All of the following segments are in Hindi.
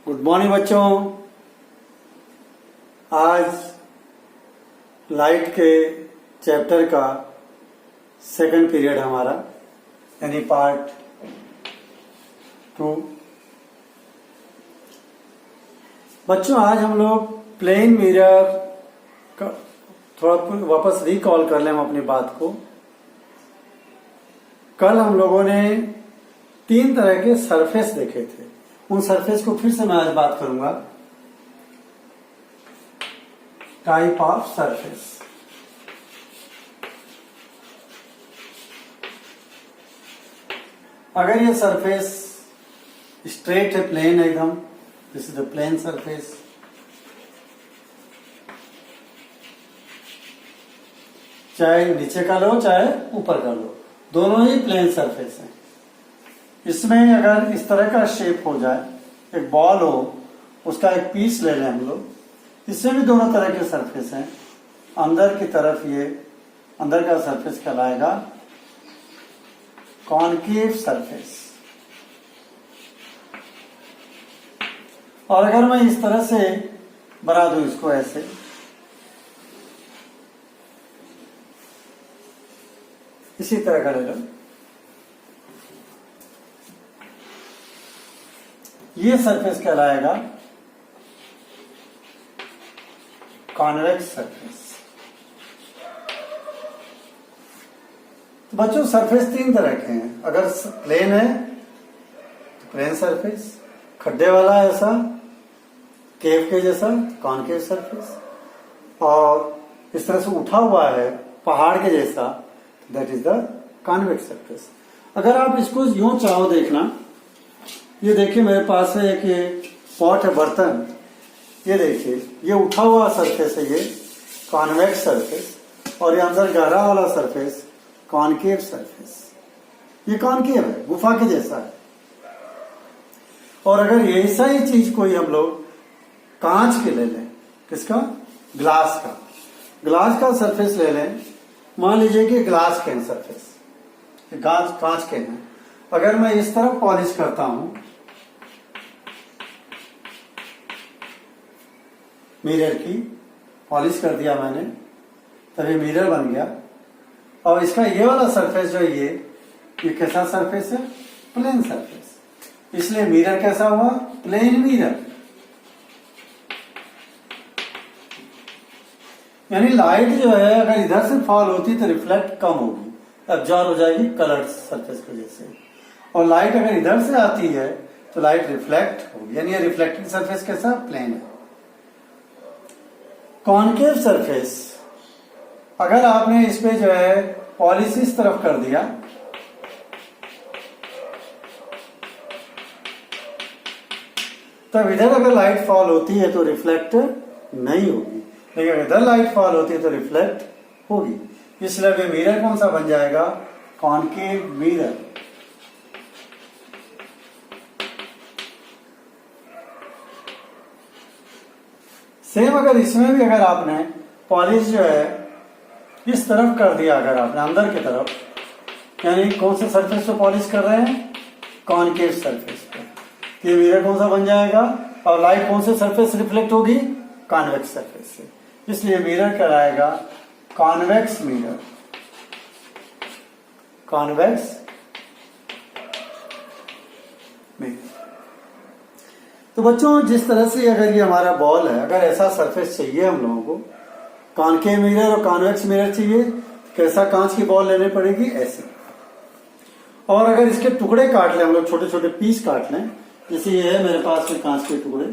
गुड मॉर्निंग बच्चों। आज लाइट के चैप्टर का सेकंड पीरियड हमारा यानी पार्ट 2। बच्चों आज हम लोग प्लेन मिरर का थोड़ा वापस रिकॉल कर लें हम अपनी बात को। कल हम लोगों ने 3 तरह के सरफेस देखे थे। उन सरफेस को फिर से मैं आज बात करूंगा। Type of surface. अगर ये सरफेस स्ट्रेट है, प्लेन है एकदम, this is the plane surface. चाहे नीचे का लो चाहे ऊपर का लो, दोनों ही प्लेन सरफेस हैं। इसमें अगर इस तरह का शेप हो जाए, एक बॉल हो, उसका एक पीस ले लें हम लोग, इससे भी दोनों तरह के सरफेस हैं। अंदर की तरफ ये अंदर का सरफेस कहलाएगा कॉनकेव सरफेस। और अगर मैं इस तरह से बना दूं इसको ऐसे, इसी तरह का ले लो, ये सरफेस कहलाएगा कॉन्वेक्स सरफेस। तो बच्चों सरफेस 3 तरह के हैं। अगर प्लेन है तो प्लेन सरफेस, खड्डे वाला ऐसा केव के जैसा कॉनकेव सरफेस, और इस तरह से उठा हुआ है पहाड़ के जैसा, that is the convex surface. अगर आप इसको यूं चाहो देखना, ये देखिए मेरे पास है एक ये पॉट है, बर्तन, ये देखिए ये उठा हुआ सरफेस है, ये कॉन्वेक्स सरफेस, और ये अंदर गहरा वाला सरफेस कॉनकेव सरफेस। ये कॉनकेव है, गुफा के जैसा है। और अगर ऐसा ही चीज कोई हम लोग कांच के ले लें, किसका, ग्लास का, ग्लास का सरफेस ले लें, मान लीजिए कि ग्लास के हैं सरफेस, कांच के हैं। अगर मैं इस तरफ पॉलिश करता हूं, मिरर की पॉलिश कर दिया मैंने, तभी मिरर बन गया। और इसका ये वाला सरफेस जो है, ये कैसा सरफेस है, प्लेन सरफेस। इसलिए मिरर कैसा हुआ, प्लेन मिरर। यानी लाइट जो है अगर इधर से फॉल होती तो रिफ्लेक्ट कम होगी, एब्जॉर्ब हो जाएगी कलर्ड सरफेस की वजह से। और लाइट अगर इधर से आती है तो लाइट रिफ्लेक्ट होगी, यानी ये रिफ्लेक्टिंग सरफेस कैसा, प्लेन है। कॉनकेव सरफेस, अगर आपने इस पे जो है पॉलिश इस तरफ कर दिया, तब इधर अगर लाइट फॉल होती है तो रिफ्लेक्ट नहीं होगी, लेकिन अगर इधर लाइट फॉल होती है तो रिफ्लेक्ट होगी। इसलिए मिरर कौन सा बन जाएगा, कॉनकेव मिरर। सेम अगर इसमें भी अगर आपने पॉलिश जो है इस तरफ कर दिया, अगर आपने अंदर की तरफ, यानी कौन से सरफेस पे पॉलिश कर रहे हैं, कॉनकेव सरफेस पे, तो ये मिरर कौन सा बन जाएगा, और लाइट कौन से सरफेस रिफ्लेक्ट होगी, कॉन्वेक्स सरफेस से। इसलिए मिरर कहलाएगा कॉन्वेक्स मिरर, कॉन्वेक्स मिरर। तो बच्चों जिस तरह से अगर ये हमारा बॉल है, अगर ऐसा सरफेस चाहिए हम लोगों को, कॉनकेव मिरर और कॉन्वेक्स मिरर चाहिए, कैसा कांच की बॉल लेनी पड़ेगी, ऐसे। और अगर इसके टुकड़े काट लें हम लोग, छोटे छोटे पीस काट लें, जैसे ये है मेरे पास में कांच के टुकड़े,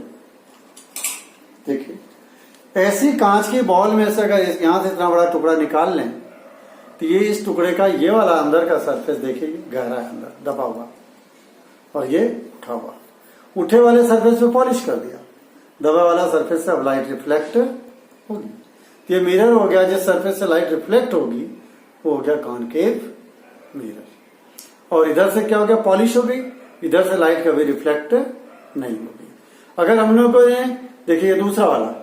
देखिए ऐसी कांच की बॉल में से अगर यहां से इतना बड़ा टुकड़ा निकाल लें, तो ये इस टुकड़े का ये वाला अंदर का सरफेस देखिए गहरा है, अंदर दबा हुआ, और ये उठा हुआ। उठे वाले सरफेस पे पॉलिश कर दिया, दबा वाला सरफेस से अब लाइट रिफ्लेक्ट होगी। ये मिरर हो गया, जिस सरफेस से लाइट रिफ्लेक्ट होगी वो हो गया कॉनकेव मिरर। और इधर से क्या हो गया, पॉलिश हो गई, इधर से लाइट कभी रिफ्लेक्ट नहीं होगी। अगर हम लोग को देखिए दूसरा वाला,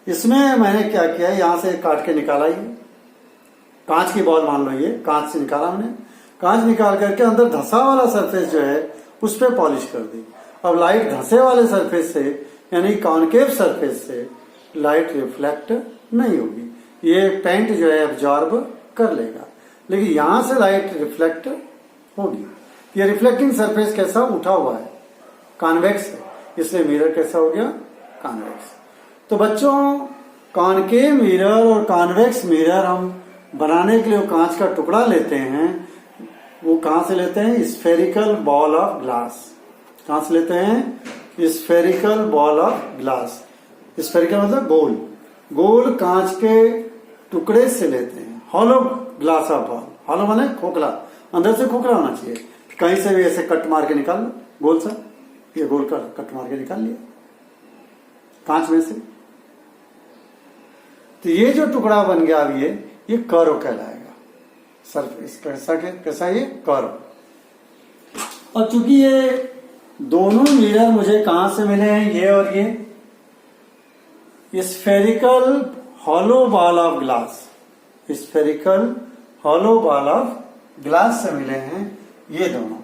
इसमें मैंने क्या किया, यहां से काट के निकाला, ये कांच की बॉल मान लो, ये कांच से निकाला हमने, कांच निकाल करके अंदर धसा वाला सरफेस जो है उस पर पॉलिश कर दी। अब लाइट धंसे वाले सरफेस से यानी कॉनकेव सरफेस से लाइट रिफ्लेक्ट नहीं होगी, ये पेंट जो है एब्जॉर्ब कर लेगा, लेकिन यहां से लाइट रिफ्लेक्ट होगी। ये रिफ्लेक्टिंग सरफेस कैसा उठा हुआ है, कॉन्वेक्स है, इसलिए मिरर कैसा हो गया, कॉन्वेक्स। तो बच्चों कॉनकेव मिरर और कॉन्वेक्स मिरर हम बनाने के लिए कांच का टुकड़ा लेते हैं, वो कहां से लेते हैं, स्फेरिकल बॉल ऑफ ग्लास। कहां से लेते हैं, spherical ball of glass. Spherical मतलब गोल, गोल कांच के टुकड़े से लेते हैं। Hollow glass of ball, hollow माने खोखला, अंदर से खोखला होना चाहिए। कहीं से भी ऐसे कट मार के निकाल लो, गोल सा, ये गोल का कट मार के निकाल लिया कांच में से। तो ये जो टुकड़ा बन गया अब ये कर्व कहलाएगा, सरफेस कैसा ये कर्व। और चूंकि ये दोनों मिरर मुझे कहां से मिले हैं, ये और ये spherical hollow ball of glass, spherical hollow ball of glass से मिले हैं ये दोनों,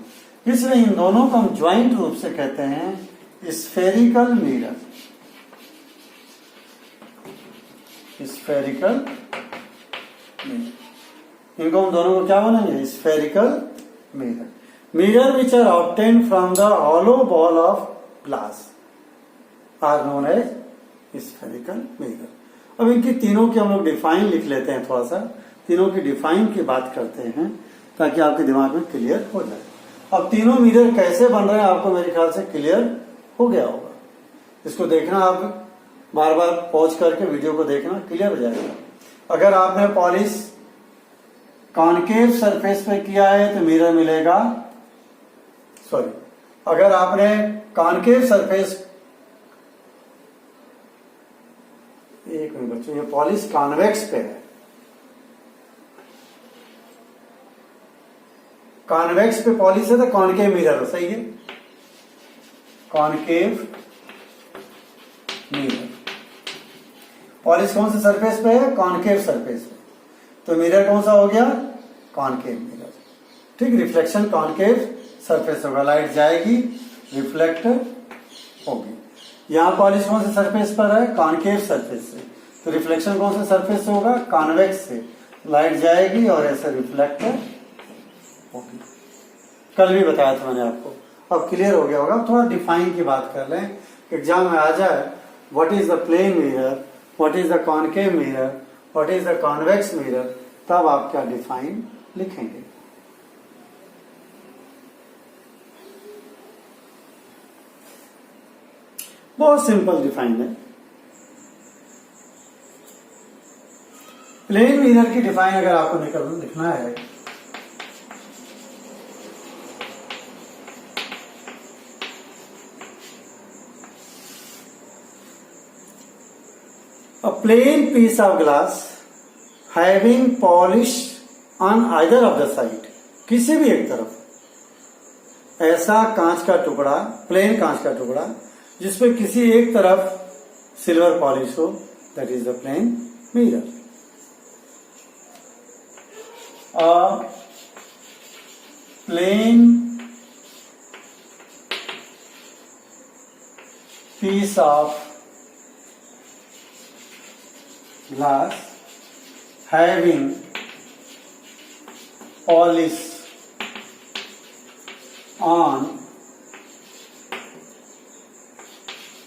इसलिए इन दोनों को हम ज्वाइंट रूप से कहते हैं स्फेरिकल मिरर। स्फेरिकल मिरर, इनको हम दोनों को क्या बनाएंगे, spherical mirror. Mirror which are obtained from the hollow ball of glass are known as spherical mirror. अब इनकी तीनों की हम लोग डिफाइन लिख लेते हैं, थोड़ा सा तीनों की डिफाइन की बात करते हैं ताकि आपके दिमाग में क्लियर हो जाए। अब तीनों मिरर कैसे बन रहे हैं आपको मेरे ख्याल से क्लियर हो गया होगा। इसको देखना, आप बार बार पॉज करके वीडियो को देखना, क्लियर हो जाएगा। अगर आपने पॉलिश कॉनकेव सरफेस पे किया है तो मिरर मिलेगा, सॉरी, अगर आपने कॉनकेव सरफेस, एक मिनट बच्चों, ये पॉलिश कॉन्वेक्स पे है, कॉन्वेक्स पे पॉलिश है तो कॉनकेव मिरर, सही है, कॉनकेव मिरर। पॉलिश कौन से सरफेस पे है, कॉनकेव सरफेस पे, तो मिरर कौन सा हो गया, कॉनकेव मिरर। ठीक, रिफ्लेक्शन कॉनकेव सरफेस होगा, लाइट जाएगी रिफ्लेक्ट होगी। यहां पॉलिश कौन से सरफेस पर है, कॉनकेव सरफेस से, तो रिफ्लेक्शन कौन से सरफेस से होगा, कॉन्वेक्स से, लाइट जाएगी और ऐसे रिफ्लेक्ट होगी। कल भी बताया था मैंने आपको, अब क्लियर हो गया होगा। थोड़ा डिफाइन की बात कर लें, एग्जाम में आ जाए, what is the plane mirror, what is the concave mirror, what is the convex mirror, तब आप क्या डिफाइन लिखेंगे। बहुत सिंपल डिफाइन है। प्लेन मिरर की डिफाइन अगर आपको लिखना है, a plain piece of glass having polish on either of the side, किसी भी एक तरफ ऐसा कांच का टुकड़ा, प्लेन कांच का टुकड़ा जिसपे किसी एक तरफ सिल्वर पॉलिश हो, that is the plane mirror. A plain piece of glass having polish on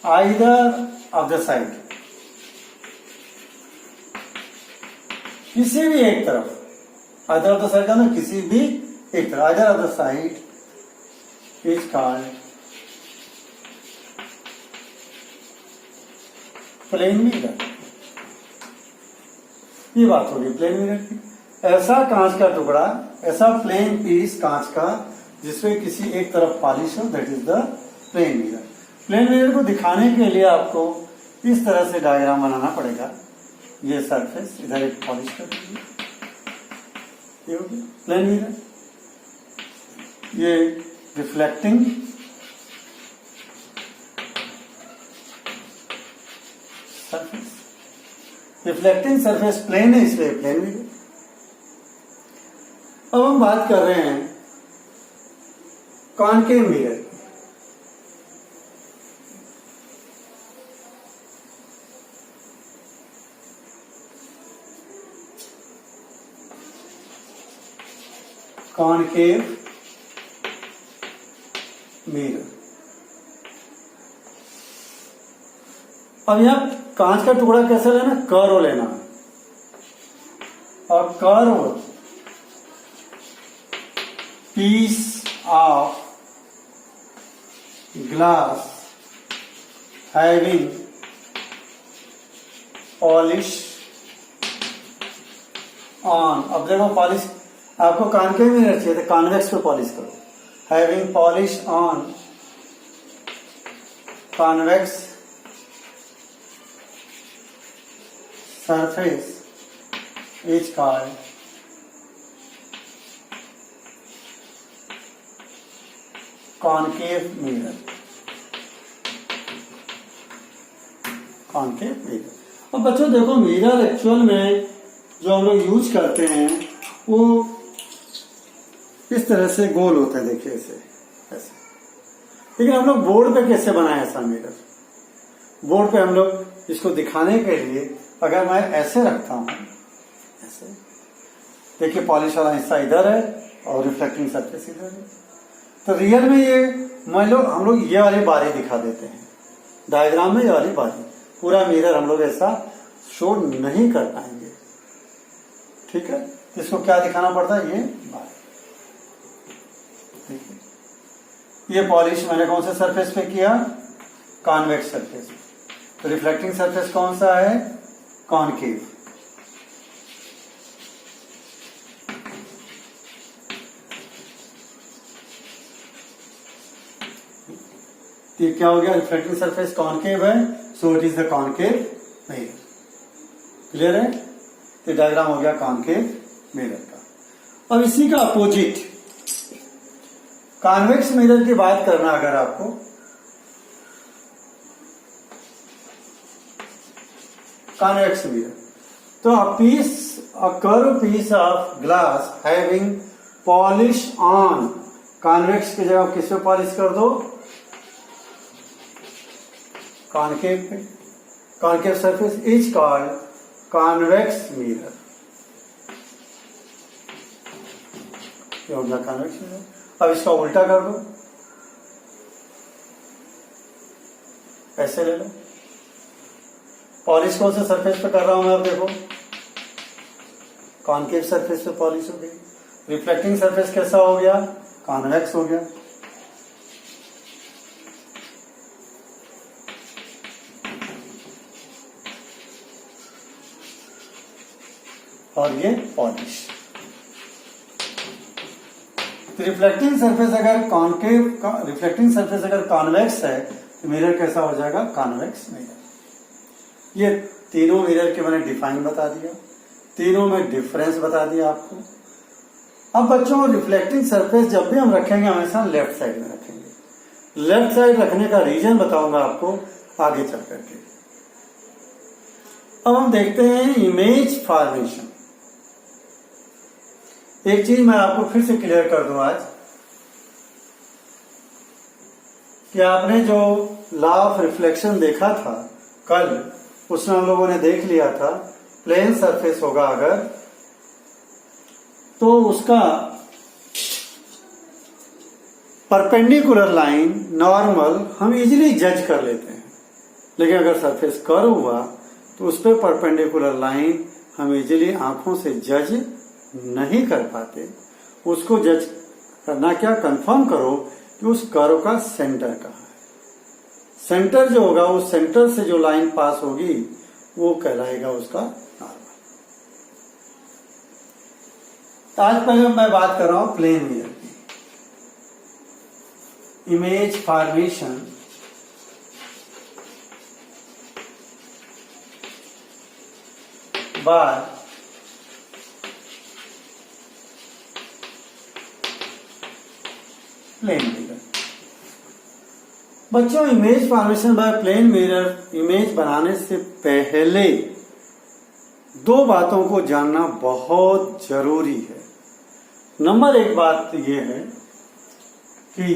either of the side, किसी भी एक तरफ, either of the side का ना, किसी भी एक तरफ, either of the side is called plane mirror. ये बात होगी प्लेन मिरर की। ऐसा कांच का टुकड़ा, ऐसा प्लेन पीस कांच का जिसमें किसी एक तरफ पॉलिश हो, that is the plane mirror. Plane mirror को दिखाने के लिए आपको इस तरह से डायग्राम बनाना पड़ेगा। ये सरफेस, इधर एक पॉलिश कर दीजिए, ये हो गया प्लेन मिरर। ये reflecting surface, reflecting surface plane है इसलिए प्लेन मिरर। अब हम बात कर रहे हैं कॉनकेव मिरर। Concave mirror. अब यहां कांच का टुकड़ा कैसे लेना, कर्व लेना, और curve piece of glass having polish on. अब देखो पॉलिश आपको कॉनकेव मिरर चाहिए तो कॉन्वेक्स पे पॉलिश करो। Having polish on convex surface is called concave mirror। concave mirror। अब बच्चों देखो मिरर एक्चुअल में जो हम लोग यूज करते हैं वो इस तरह से गोल होता है, देखिए ऐसे ऐसे। लेकिन हम लोग बोर्ड पे कैसे बनाए ऐसा मिरर? बोर्ड पे हम लोग इसको दिखाने के लिए अगर मैं ऐसे रखता हूं, ऐसे देखिए पॉलिश वाला हिस्सा इधर है और रिफ्लेक्टिंग सरफेस इधर है, तो रियल में ये मान लो हम लोग ये वाली बारी दिखा देते हैं डायग्राम में, ये वाली बारी पूरा मिरर हम लोग ऐसा शो नहीं कर पाएंगे। ठीक है, इसको क्या दिखाना पड़ता है, ये बारी। ठीक है, ये पॉलिश मैंने कौन से सरफेस पे किया, कॉन्वेक्स सरफेस। तो रिफ्लेक्टिंग सरफेस कौन सा है, कॉनकेव। ये क्या हो गया, रिफ्लेक्टिंग सरफेस कॉनकेव है, so it is the concave mirror. Clear है, ये डायग्राम हो गया कॉनकेव मिरर का। अब इसी का अपोजिट कॉन्वेक्स मिरर की बात करना अगर आपको, convex mirror, तो a curved piece of glass having polish on, convex की जगह किस पे पॉलिश कर दो, कॉनकेव पे। Concave surface is called convex mirror. ये हो गया कॉन्वेक्स मिरर। अब इसका उल्टा कर दो, ऐसे ले लो। पॉलिश कौन से सरफेस पे कर रहा हूं मैं, अब देखो कॉनकेव सरफेस पे पॉलिश हो गई। रिफ्लेक्टिंग सरफेस कैसा हो गया, कॉन्वेक्स हो गया। और ये पॉलिश। रिफ्लेक्टिंग सरफेस अगर कॉनकेव, रिफ्लेक्टिंग सरफेस अगर कॉन्वेक्स है तो मिरर कैसा हो जाएगा, कॉन्वेक्स मिरर। ये तीनों मिरर के मैंने डिफाइन बता दिया, तीनों में डिफरेंस बता दिया आपको। अब बच्चों रिफ्लेक्टिंग सरफेस जब भी हम रखेंगे हमेशा लेफ्ट साइड में रखेंगे। लेफ्ट साइड रखने का रीजन बताऊंगा आपको आगे चल करके। अब हम देखते हैं इमेज फॉर्मेशन। एक चीज मैं आपको फिर से क्लियर कर दूं आज, कि आपने जो लॉ ऑफ रिफ्लेक्शन देखा था कल, उसमें हम लोगों ने देख लिया था प्लेन सरफेस होगा अगर, तो उसका परपेंडिकुलर लाइन नॉर्मल हम इजीली जज कर लेते हैं। लेकिन अगर सरफेस कर्व हुआ तो उस पर परपेंडिकुलर लाइन हम इजीली आंखों से जज नहीं कर पाते। उसको जज करना क्या, कंफर्म करो कि उस कर्व का सेंटर कहाँ है। सेंटर जो होगा, उस सेंटर से जो लाइन पास होगी वो कहलाएगा उसका नॉर्मल। आज पहले मैं बात कर रहा हूं प्लेन मिरर की। Image formation by plane mirror. बच्चों image formation by plane mirror, image बनाने से पहले दो बातों को जानना बहुत जरूरी है। नंबर एक बात यह है कि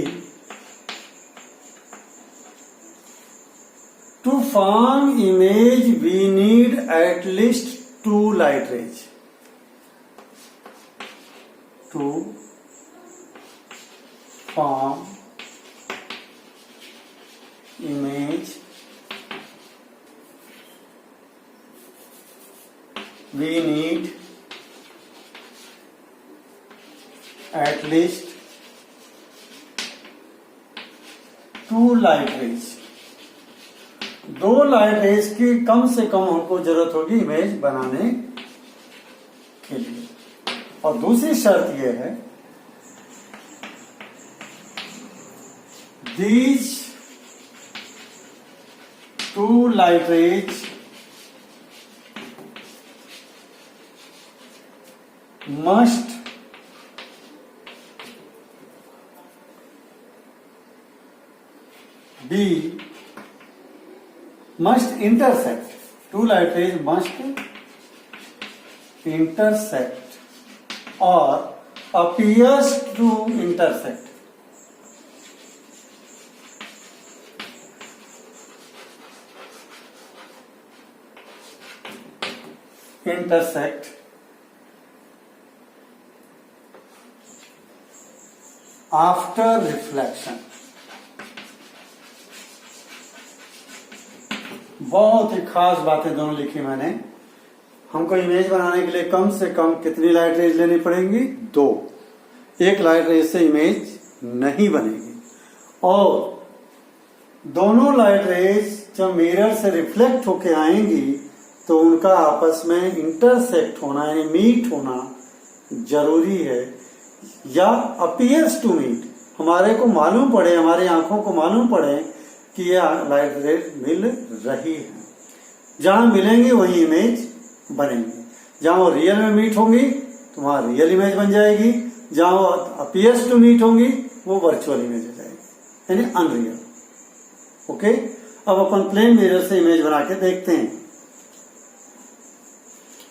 to form image we need at least 2 light rays. 2 form image, we need at least 2 light rays. 2 light rays की कम से कम हमको जरूरत होगी इमेज बनाने के लिए। और दूसरी शर्त यह है, these 2 light rays must intersect. 2 light rays must intersect or appears to intersect. Intersect after reflection। बहुत ही खास बातें दोनों लिखी मैंने। हमको इमेज बनाने के लिए कम से कम कितनी लाइट रेज लेनी पड़ेंगी? 2। 1 लाइट रेज से इमेज नहीं बनेगी। और दोनों लाइट रेज जब मिरर से रिफ्लेक्ट होके आएंगी तो उनका आपस में इंटरसेक्ट होना यानी मीट होना जरूरी है, या अपीयर्स टू मीट, हमारे को मालूम पड़े, हमारी आंखों को मालूम पड़े कि यह लाइट रेज मिल रही है। जहां मिलेंगी वही इमेज बनेगी। जहां वो रियल में मीट होंगी तो वहां रियल इमेज बन जाएगी, जहां वो अपीयर्स टू मीट होंगी वो वर्चुअल इमेज हो जाएगी, यानी अनरियल। ओके, अब अपन प्लेन मिरर से इमेज बना के देखते हैं।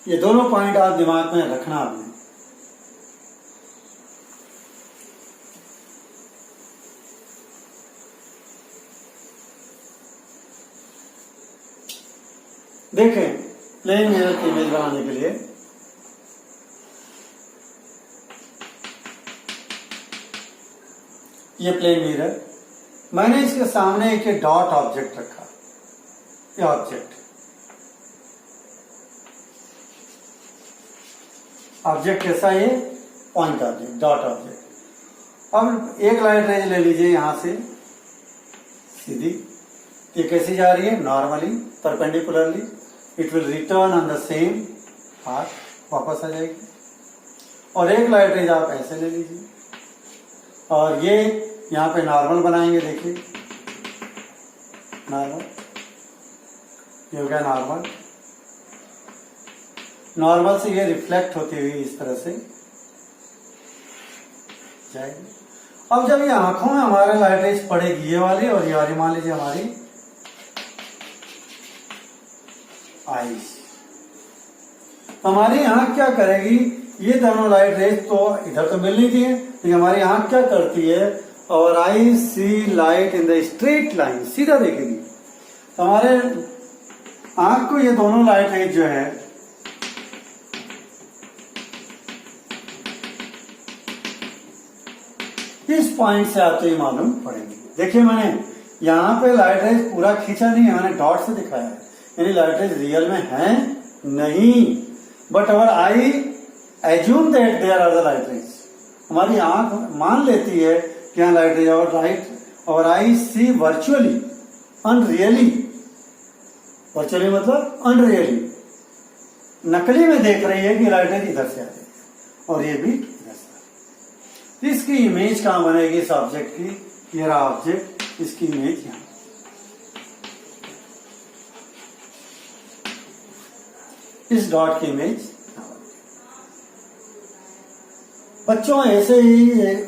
ये दोनों पॉइंट आप दिमाग में रखना आपने। देखें, प्लेन मिरर की इमेज बनाने के लिए ये प्लेन मिरर, मैंने इसके सामने एक डॉट ऑब्जेक्ट रखा। ये ऑब्जेक्ट कैसा है? Point object, dot object. अब 1 लाइट रेज ले लीजिए यहां से सीधी। ये कैसी जा रही है? Normally, perpendicularly. It will return on the same path, वापस आ जाएगी। और 1 लाइट रेज आप ऐसे ले लीजिए और ये यहां पे नॉर्मल बनाएंगे। देखिए नॉर्मल, ये हो गया नॉर्मल। नॉर्मल से ये रिफ्लेक्ट होती हुई इस तरह से जाएगी। अब जब ये आंखों में हमारे लाइट रेज पड़ेगी, ये वाली और ये वाली, मान लीजिए हमारी आईज, हमारी आंख क्या करेगी? ये दोनों लाइट रेज तो इधर तो मिलनी थी, लेकिन हमारी आंख क्या करती है? और I see light in the straight line, सीधा देखेगी। तो हमारे आंख को ये दोनों लाइट रेज जो है इस पॉइंट से आते ही मालूम पड़ेगी। देखिए, मैंने यहां पे लाइट रेज पूरा खींचा नहीं है, मैंने डॉट से दिखाया है, यानी लाइट रेज रियल में है नहीं। But our eye assume that there are the light rays, हमारी आंख मान लेती है कि यहाँ लाइट रेज, और I C virtually, unreally. Virtually मतलब अनरियली, नकली में देख रही है कि लाइट रेज इधर से आ रही है और ये भी इधर से। इसकी इमेज कहां बनेगी? इस ऑब्जेक्ट की, ये रहा ऑब्जेक्ट, इसकी इमेज यहां। इस डॉट की इमेज बच्चों ऐसे ही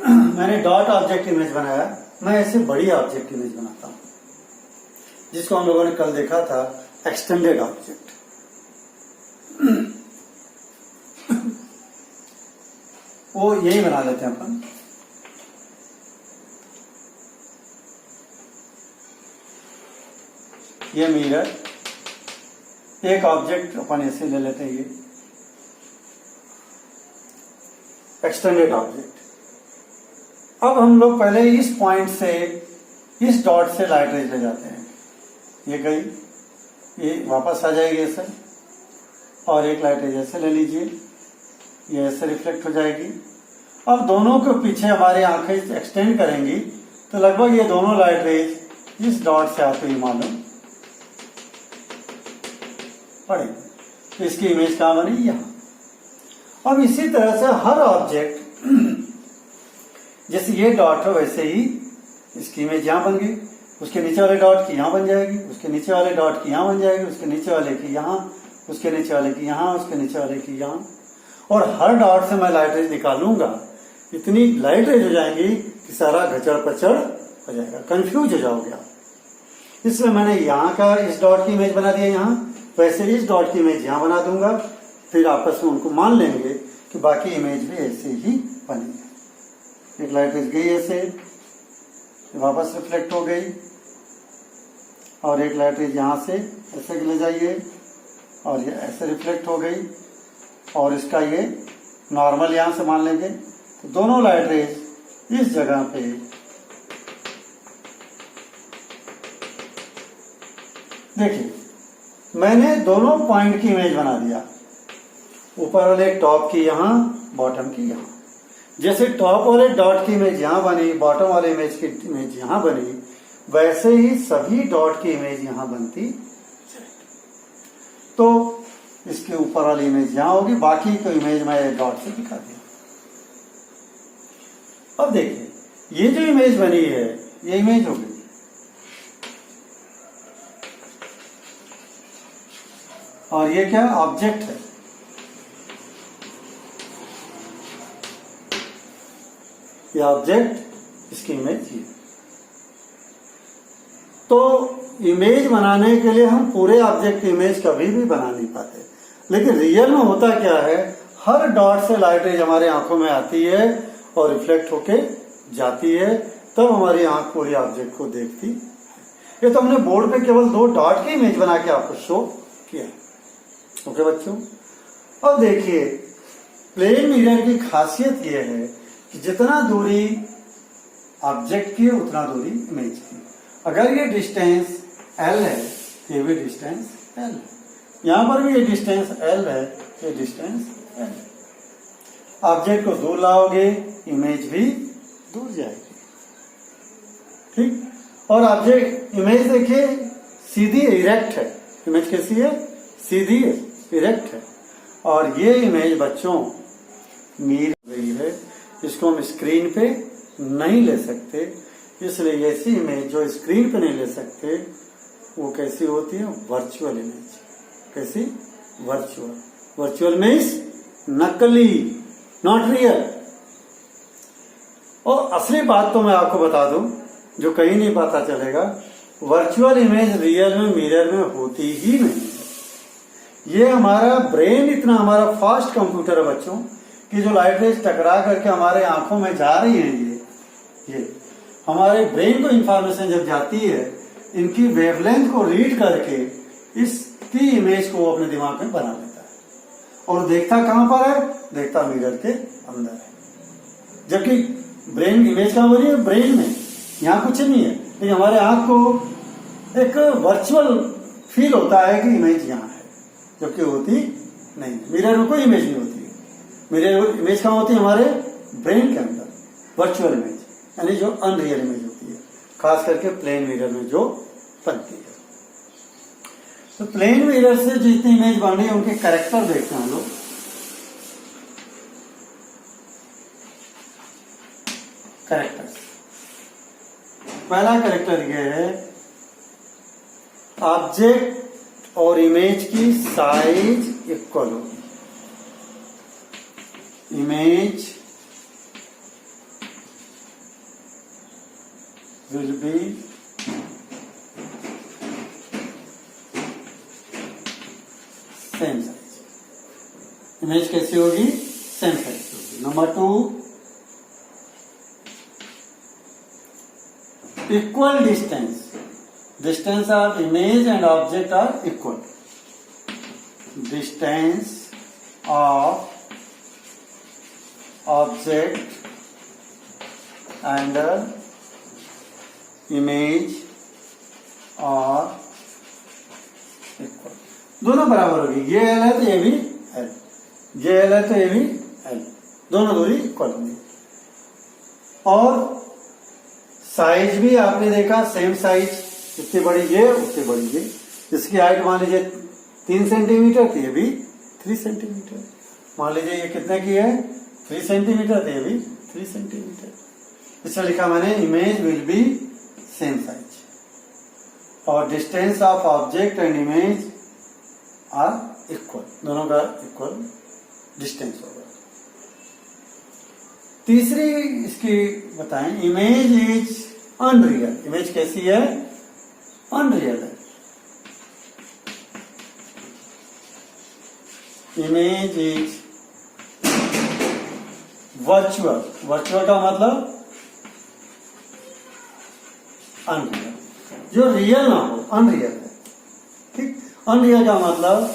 मैंने डॉट ऑब्जेक्ट इमेज बनाया, मैं ऐसे बड़ी ऑब्जेक्ट इमेज बनाता हूं, जिसको हम लोगों ने कल देखा था एक्सटेंडेड ऑब्जेक्ट। वो यही बना लेते हैं अपन। ये मिरर, एक ऑब्जेक्ट अपन ऐसे ले लेते हैं, ये एक्सटेंडेड ऑब्जेक्ट। अब हम लोग पहले इस पॉइंट से, इस डॉट से लाइट रेज ले जाते हैं। ये गई, ये वापस आ जाएगी ऐसे, और एक लाइट रेज ऐसे ले लीजिए, ये ऐसे रिफ्लेक्ट हो जाएगी। अब दोनों के पीछे हमारी आंखें एक्सटेंड करेंगी तो लगभग ये दोनों लाइट रेज इस डॉट से आपको ये मालूम पड़ेगी। तो इसकी इमेज कहां बनी? यहां। अब इसी तरह से हर ऑब्जेक्ट, जैसे ये डॉट है वैसे ही इसकी इमेज यहां बन गई, उसके नीचे वाले डॉट की यहां बन जाएगी, उसके नीचे वाले डॉट की यहां बन जाएगी, उसके नीचे वाले की यहां, उसके नीचे वाले की यहां, उसके नीचे वाले की यहां। और हर डॉट से मैं लाइट रेज निकालूंगा, इतनी लाइट रेज हो जाएंगी कि सारा गचड़ पचड़ हो जाएगा, कंफ्यूज हो जाओगे आप। इसलिए मैंने यहाँ का इस डॉट की इमेज बना दिया यहाँ, वैसे इस डॉट की इमेज यहाँ बना दूंगा, फिर आपस में उनको मान लेंगे कि बाकी इमेज भी ऐसे ही बनेगी। एक लाइट रेज गई ऐसे, वापस रिफ्लेक्ट हो गई, और एक लाइट रेज यहाँ से ऐसे ले जाइए और ये ऐसे रिफ्लेक्ट हो गई, और इसका ये नॉर्मल यहां से मान लेंगे। तो दोनों लाइट रेज इस जगह पे देखिए, मैंने दोनों पॉइंट की इमेज बना दिया, ऊपर वाले टॉप की यहां, बॉटम की यहां। जैसे टॉप वाले डॉट की इमेज यहां बनी, बॉटम वाले इमेज की इमेज यहां बनी, वैसे ही सभी डॉट की इमेज यहां बनती। तो इसके ऊपर वाली इमेज यहां होगी, बाकी को इमेज मैं डॉट से दिखा दिया। अब देखिए, ये जो इमेज बनी है ये इमेज हो गई, और ये क्या ऑब्जेक्ट है। ये ऑब्जेक्ट, इसकी इमेज ये। तो इमेज बनाने के लिए हम पूरे ऑब्जेक्ट की इमेज कभी भी बना नहीं पाते, लेकिन रियल में होता क्या है, हर डॉट से लाइट रेज हमारे आंखों में आती है और रिफ्लेक्ट होके जाती है, तब हमारी आंख पूरी ऑब्जेक्ट को देखती है। ये तो हमने बोर्ड पे केवल 2 डॉट की इमेज बना के आपको शो किया। ओके बच्चों, अब देखिए, प्लेन मिरर की खासियत यह है कि जितना दूरी ऑब्जेक्ट की है उतना दूरी इमेज की। अगर ये डिस्टेंस L है, ये भी डिस्टेंस L है, यहां पर भी ये डिस्टेंस L है, ये डिस्टेंस L है। ऑब्जेक्ट को दूर लाओगे, इमेज भी दूर जाएगी। ठीक, और ऑब्जेक्ट इमेज देखिए सीधी इरेक्ट है, इमेज कैसी है? सीधी है, इरेक्ट है। और ये इमेज बच्चों मीर गई है, इसको हम स्क्रीन पे नहीं ले सकते, इसलिए ऐसी इमेज जो स्क्रीन पे नहीं ले सकते वो कैसी होती है? Virtual image. कैसी? वर्चुअल। वर्चुअल मीन्स नकली, नॉट रियल। और असली बात तो मैं आपको बता दूं, जो कहीं नहीं पता चलेगा, वर्चुअल इमेज रियल में मिरर में होती ही नहीं है। ये हमारा ब्रेन इतना हमारा फास्ट कंप्यूटर है बच्चों कि जो लाइट रेज टकरा करके हमारे आंखों में जा रही है, ये हमारे ब्रेन को इंफॉर्मेशन जब जाती है, इनकी वेवलेंथ को रीड करके इसकी इमेज को वो अपने दिमाग में बना लेता है। और देखता कहां पर है? देखता मिरर के अंदर है। जबकि ब्रेन इमेज कहां बनी है? ब्रेन में, यहां कुछ नहीं है। लेकिन हमारे आंख को एक वर्चुअल फील होता है कि इमेज यहां है, जबकि होती नहीं। मिरर में कोई इमेज नहीं होती है। मिरर इमेज कहां होती है? हमारे ब्रेन के अंदर, वर्चुअल इमेज, यानी जो अनरियल इमेज होती है, खास करके प्लेन मिरर में जो बनती है। तो प्लेन मिरर से जितनी इमेज बन रही है उनके कैरेक्टर देखते हैं हम लोग। कैरेक्टर्स, पहला कैरेक्टर ये है, ऑब्जेक्ट और इमेज की साइज इक्वल होगी। Image will be same size. Image कैसी होगी? सेम साइज होगी। Number 2, equal distance. Distance of image and object are equal. Distance of object and image are equal, दोनों बराबर होगी। ये एल है तो ये भी एल, ये एल है तो ये भी एल, दोनों दूरी इक्वल होंगी। और साइज भी आपने देखा सेम साइज, जितनी बड़ी ये उतनी बड़ी ये। इसकी हाइट मान लीजिए 3 सेंटीमीटर, तो ये भी 3 सेंटीमीटर। मान लीजिए ये कितने की है 3 सेंटीमीटर, तो ये भी 3 सेंटीमीटर। इसमें लिखा मैंने image will be same size और distance of object and image are equal, दोनों का इक्वल डिस्टेंस होगा। तीसरी इसकी बताएं, इमेज इज अनरियल। इमेज कैसी है? अनरियल है। Image is virtual. वर्चुअल का मतलब अनरियल, जो रियल ना हो, अनरियल है। ठीक, अनरियल का मतलब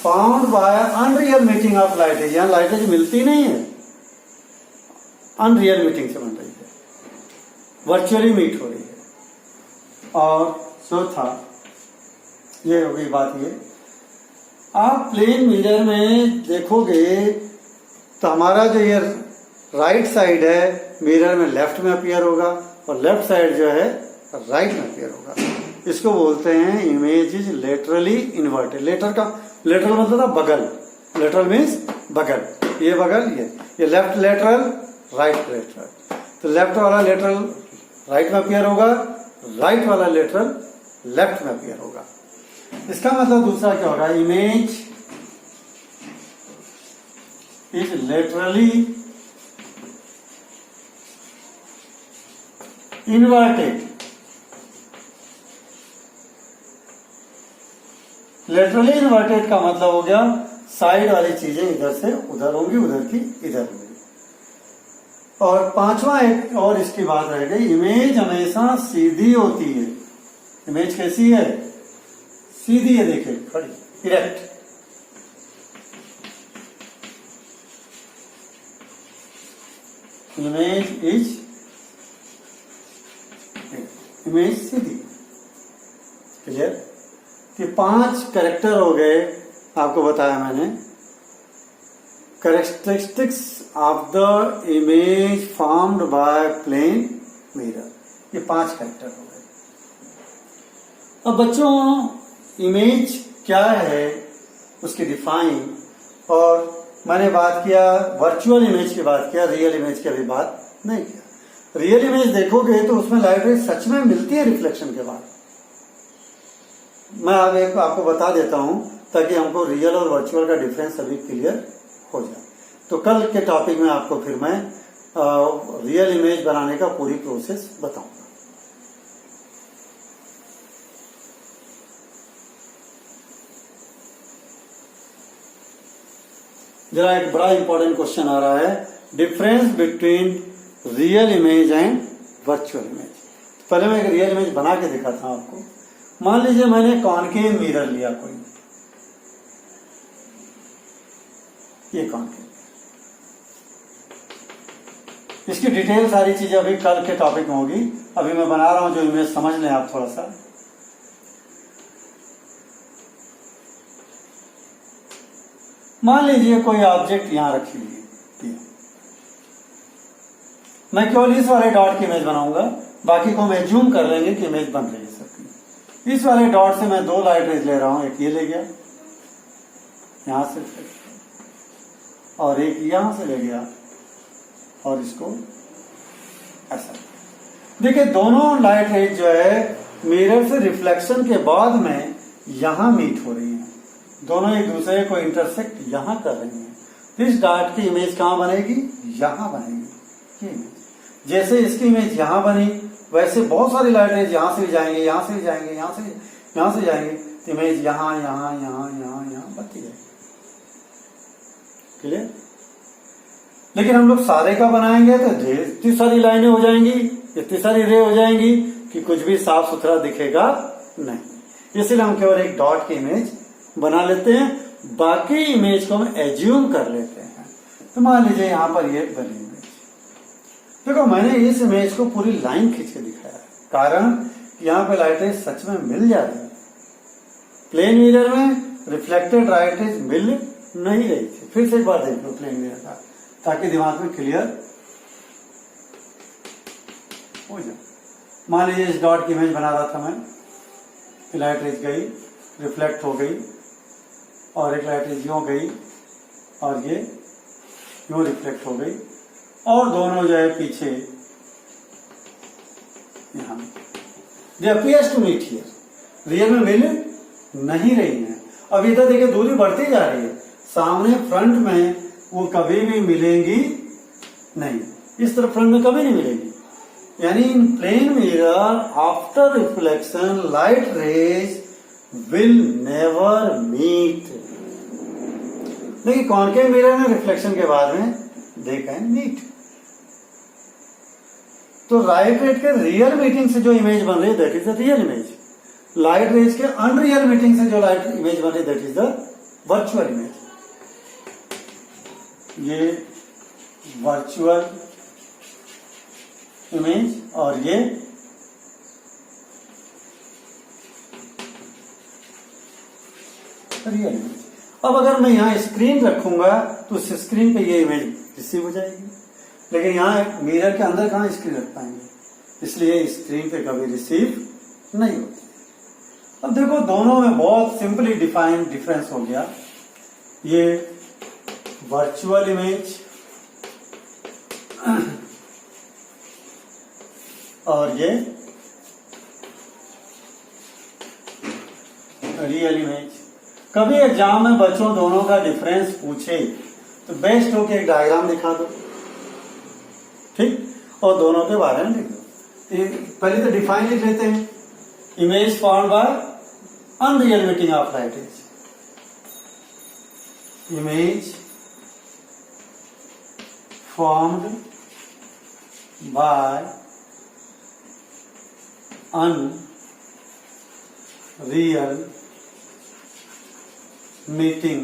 found by unreal meeting of light rays. यहां लाइटेज मिलती नहीं है, अनरियल मीटिंग से बन रही है, वर्चुअली मीट हो रही है। और चौथा, ये हो गई बात। ये आप प्लेन मिरर में देखोगे तो हमारा जो ये राइट साइड है मिरर में लेफ्ट में अपीयर होगा और लेफ्ट साइड जो है राइट में अपीयर होगा। इसको बोलते हैं image is laterally inverted. Lateral मतलब था बगल, लेटरल मीन्स बगल, ये बगल, ये लेफ्ट लेटरल, राइट लेटरल। तो लेफ्ट वाला लेटरल राइट में अपीयर होगा, राइट वाला लेटरल लेफ्ट में अपीयर होगा। इसका मतलब दूसरा क्या होगा, image is laterally inverted. Laterally inverted का मतलब हो गया साइड वाली चीजें इधर से उधर होंगी, उधर की इधर होंगी। और पांचवा एक और इसकी बात रह गई, इमेज हमेशा सीधी होती है। इमेज कैसी है? सीधी है, देखिए खड़ी, इरेक्ट। इमेज सीधी। क्लियर? कि 5 कैरेक्टर हो गए, आपको बताया मैंने। Characteristics of the image formed by plane mirror, ये 5 कैरेक्टर हो गए। अब बच्चों, इमेज क्या है उसकी डिफाइन, और मैंने बात किया वर्चुअल इमेज की बात किया, रियल इमेज की अभी बात नहीं किया। रियल इमेज देखोगे तो उसमें लाइट रेज सच में मिलती है रिफ्लेक्शन के बाद। मैं अब आपको बता देता हूं ताकि हमको रियल और वर्चुअल का डिफरेंस अभी क्लियर हो जाए। तो कल के टॉपिक में आपको फिर मैं रियल इमेज बनाने का पूरी प्रोसेस बताऊंगा। जरा एक बड़ा इंपॉर्टेंट क्वेश्चन आ रहा है, difference between real image and virtual image. पहले मैं एक रियल इमेज बना के दिखाता हूं आपको। मान लीजिए मैंने कॉनकेव मिरर लिया कोई, ये कॉनकेव। इसकी डिटेल सारी चीजें अभी कल के टॉपिक में होगी, अभी मैं बना रहा हूं जो इमेज समझ लें आप थोड़ा सा। मान लीजिए कोई ऑब्जेक्ट यहां रखी हुई है, मैं केवल इस वाले डॉट की इमेज बनाऊंगा, बाकी को मैं जूम कर लेंगे कि इमेज बन रही है सबकी। इस वाले डॉट से मैं 2 लाइट रेज ले रहा हूं, एक ये ले गया यहां से, और एक यहां से ले गया, और इसको ऐसा। देखिए दोनों लाइट रेज जो है मिरर से रिफ्लेक्शन के बाद में यहां मीट हो रही है, दोनों एक दूसरे को इंटरसेक्ट यहां कर रही है। इस डॉट की इमेज कहां बनेगी? यहां बनेगी। ये जैसे इसकी इमेज यहां बनी, वैसे बहुत सारी लाइट रेज यहां से भी जाएंगे, यहां से भी जाएंगे, यहां से जाएंगे, तो इमेज यहां यहां यहां यहां यहां बनती है। क्लियर? लेकिन हम लोग सारे का बनाएंगे तो इतनी सारी लाइनें हो जाएंगी, इतनी सारी रे हो जाएंगी कि कुछ भी साफ सुथरा दिखेगा नहीं। इसलिए हम केवल एक डॉट की इमेज बना लेते हैं, बाकी इमेज को हम एज्यूम कर लेते हैं। तो मान लीजिए यहां पर ये बनी इमेज, देखो मैंने इस इमेज को पूरी लाइन खींच के दिखाया है, कारण यहाँ पे लाइट रेज सच में मिल जाती है। प्लेन मिरर में रिफ्लेक्टेड लाइट रेज मिल नहीं रही थी। फिर से एक बार देख लो प्लेन मिरर का, ताकि दिमाग में क्लियर हो जाए। मान लीजिए इस डॉट की इमेज बना रहा था मैं, लाइट रेज गई, रिफ्लेक्ट हो गई, और एक लाइट रेज यूं गई और ये यूं रिफ्लेक्ट हो गई, और दोनों जो है पीछे यहां they appears to meet here, real में मिल नहीं रही है। अब इधर देखिए दूरी बढ़ती जा रही है, सामने फ्रंट में वो कभी भी मिलेंगी नहीं, इस तरफ फ्रंट में कभी नहीं मिलेगी। यानी in plane mirror after reflection light rays will never meet. देखिए कॉन्केव मिरर में रिफ्लेक्शन के बाद में दे कैन मीट। तो लाइट रेज के रियल मीटिंग से जो इमेज बन रही है that is the real image. Light rays के अनरियल मीटिंग से जो लाइट इमेज बन रही है that is the virtual image. ये वर्चुअल इमेज और ये रियल इमेज। अब अगर मैं यहां स्क्रीन रखूंगा तो उस स्क्रीन पे ये इमेज रिसीव हो जाएगी, लेकिन यहां मिरर के अंदर कहां स्क्रीन रख पाएंगे, इसलिए स्क्रीन पे कभी रिसीव नहीं होती। अब देखो दोनों में बहुत सिंपली डिफाइंड डिफरेंस हो गया। ये वर्चुअल इमेज और ये रियल इमेज। कभी एग्जाम में बच्चों दोनों का डिफरेंस पूछे तो बेस्ट हो कि एक डायग्राम दिखा दो, ठीक, और दोनों के बारे में लिख दो। पहले तो डिफाइन लिख लेते हैं। Image form by unreal meeting of light rays. Image formed by unreal meeting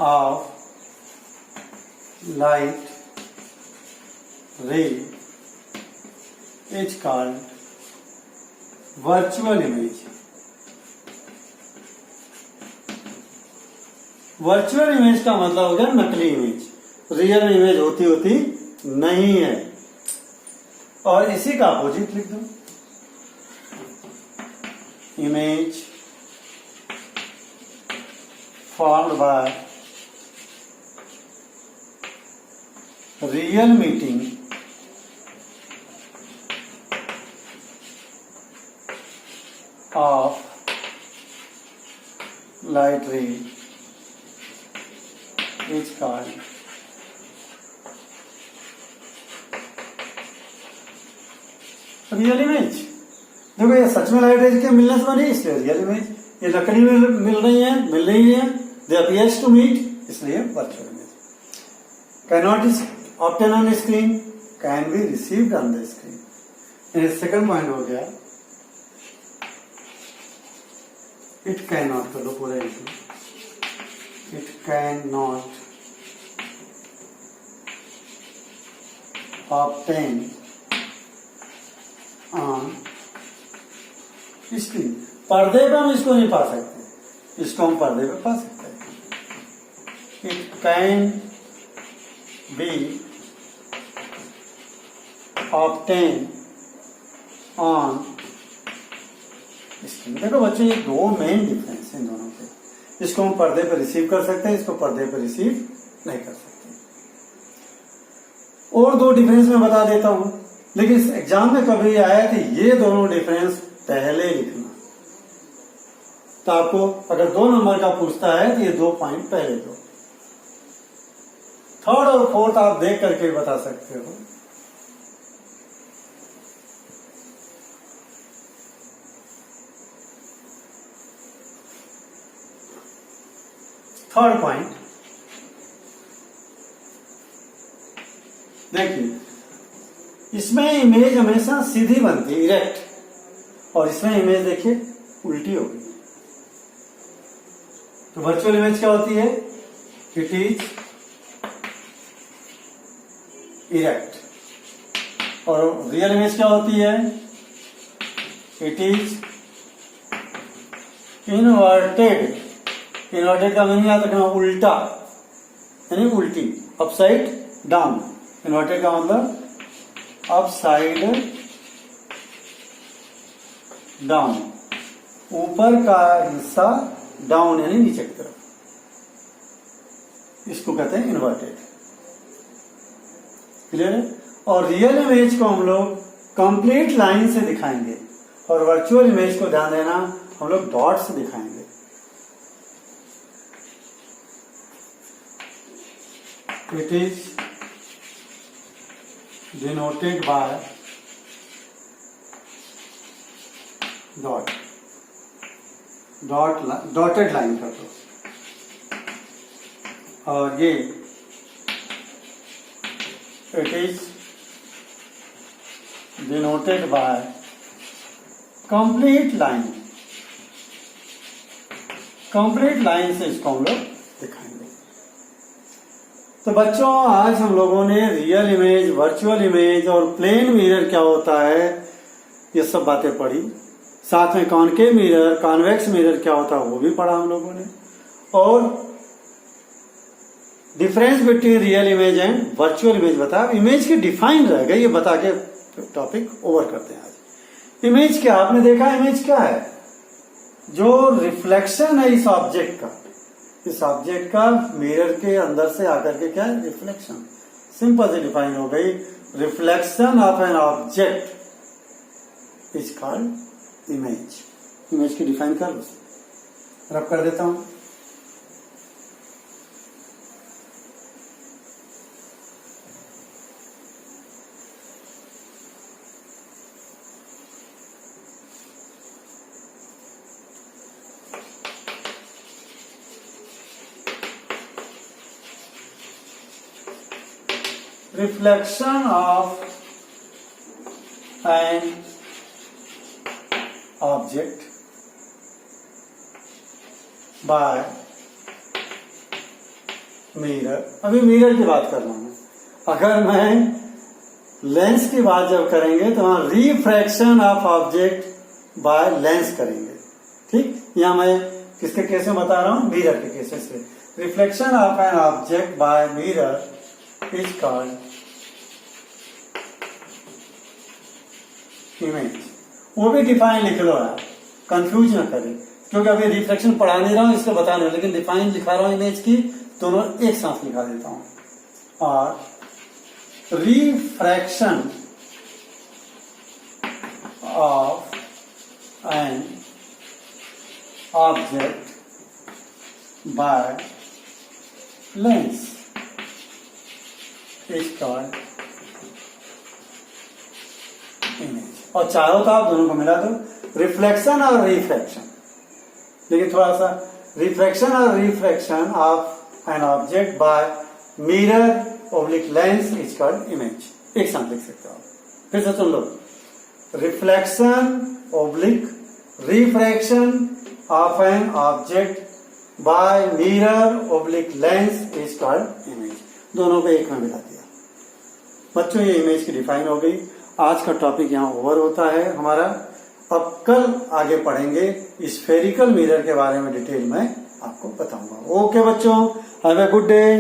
of light ray is called virtual image. Virtual image का मतलब हो गया नकली इमेज, रियल इमेज होती होती नहीं है। और इसी का अपोजिट लिख दो, image formed by real meeting of light रे इज कॉल्ड रियल इमेज। देखो ये सच में लाइट रेज के मिलने से बनी, इसलिए रियल इमेज। ये लकड़ी में मिल रही है दे अपीयर्स टू मीट, इसलिए virtual image. Can not obtain on screen, can be received on the screen. Second point हो गया इट कैन नॉट, कर दो पूरा issue, it can not obtain on screen. पर्दे पे हम इसको नहीं पा सकते, इसको हम पर्दे पे पा सकते हैं। It can be obtain on screen. देखो बच्चों ये दो मेन डिफरेंस इन दोनों के। इसको हम पर्दे पे रिसीव कर सकते हैं, इसको पर्दे पे रिसीव नहीं कर सकते। और दो डिफरेंस मैं बता देता हूं, लेकिन इस एग्जाम में कभी आया कि ये दोनों डिफरेंस पहले लिखना, तो आपको अगर 2 नंबर का पूछता है तो ये 2 पॉइंट पहले दो। थर्ड और फोर्थ आप देख करके बता सकते हो। थर्ड पॉइंट देखिए, इसमें इमेज हमेशा सीधी बनती है, इरेक्ट, और इसमें इमेज देखिए उल्टी हो गई। तो वर्चुअल इमेज क्या होती है? इट इज इरेक्ट, और रियल इमेज क्या होती है? It is inverted. इनवर्टेड का मीनिंग याद रखना, उल्टा, यानी उल्टी, अपसाइड डाउन। इनवर्टेड का मतलब अपसाइड डाउन, ऊपर का हिस्सा डाउन यानी नीचे की तरफ, इसको कहते हैं इनवर्टेड। क्लियर है? और रियल इमेज को हम लोग कंप्लीट लाइन से दिखाएंगे और वर्चुअल इमेज को ध्यान देना हम लोग डॉट से दिखाएंगे। It is denoted by dot, dotted line कर दो। और ये it is denoted by complete line. Complete line से इसको हम लोग दिखाएंगे। तो बच्चों, आज हम लोगों ने रियल इमेज, वर्चुअल इमेज और प्लेन मिरर क्या होता है ये सब बातें पढ़ी। साथ में कॉनकेव मिरर, कॉन्वेक्स मिरर क्या होता है वो भी पढ़ा हम लोगों ने। और difference between real image and virtual image बताया। इमेज के डिफाइन रह गए, ये बता के टॉपिक ओवर करते हैं आज। इमेज क्या, आपने देखा इमेज क्या है? जो रिफ्लेक्शन है इस ऑब्जेक्ट का, इस ऑब्जेक्ट का मिरर के अंदर से आकर के क्या है? रिफ्लेक्शन। सिंपल से डिफाइन हो गई। Reflection of an object is called image. Image की डिफाइन कर लो, रब कर देता हूं। Reflection of an object by mirror। अभी मिरर की बात कर रहा हूं। अगर मैं लेंस की बात जब करेंगे तो वहां refraction of object by lens करेंगे। ठीक, यहां मैं किसके केस में बता रहा हूं? मिरर के केसेस से। Reflection of an object by mirror is called image. वो भी डिफाइन लिख लो यार, कंफ्यूज ना करें, क्योंकि अभी रिफ्लेक्शन पढ़ा नहीं रहा हूं इसको बता रहा हूं, लेकिन डिफाइन लिखा रहा हूं इमेज की, दोनों एक साथ लिखा देता हूं। और refraction of an object by lens is called image. और चाहो तो आप दोनों को मिला दो, रिफ्लेक्शन और रिफ्रैक्शन। लेकिन थोड़ा सा रिफ्रैक्शन और refraction of an object by mirror oblique lens is called image. एक साथ लिख सकते हो आप। फिर से सुन लो, reflection oblique refraction of an object by mirror oblique lens is called image. दोनों को एक में मिला दिया। बच्चों, ये इमेज की डिफाइन हो गई। आज का टॉपिक यहाँ ओवर होता है हमारा। अब कल आगे पढ़ेंगे स्फेरिकल मिरर के बारे में, डिटेल में आपको बताऊंगा। ओके बच्चों, हैव ए गुड डे।